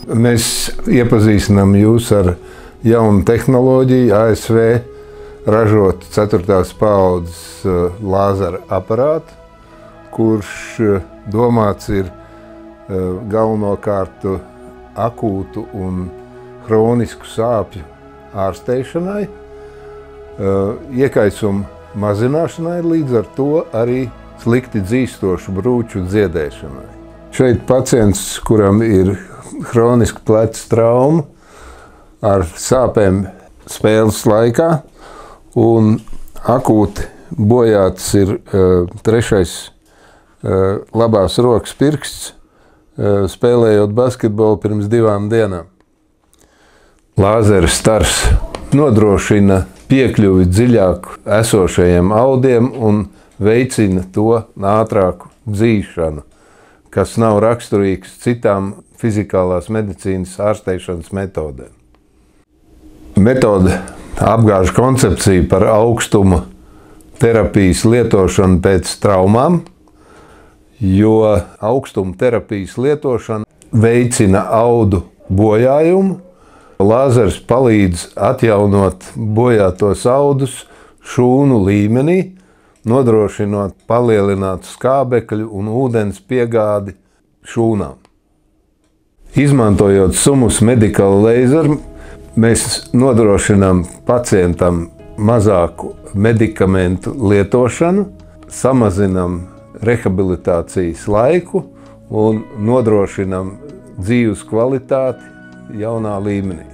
Mēs iepazīstinām jūs ar jaunu tehnoloģiju, ASV ražot 4. paaudzes lāzera aparātu, kurš domāts ir galvenokārt akūtu un hronisku sāpju ārstēšanai, iekaisumu mazināšanai, līdz ar to arī slikti dzīstošu brūču dziedēšanai. Šeit pacients, kuram ir hroniska pleca trauma ar sāpēm spēles laikā un akūti bojāts ir 3. labās rokas pirksts, spēlējot basketbolu pirms 2 dienām. Lāzera stars nodrošina piekļuvi dziļāk esošajiem audiem un veicina to ātrāku dzīšanu, kas nav raksturīgs citām fizikālās medicīnas ārstēšanas metodēm. Metode apgāž koncepciju par augstuma terapijas lietošanu pēc traumām, jo augstuma terapijas lietošana veicina audu bojājumu. Lāzers palīdz atjaunot bojātos audus šūnu līmenī, nodrošinot palielinātu skābekļu un ūdens piegādi šūnām. Izmantojot Sumus Medical Laser, mēs nodrošinām pacientam mazāku medikamentu lietošanu, samazinām rehabilitācijas laiku un nodrošinām dzīves kvalitāti jaunā līmenī.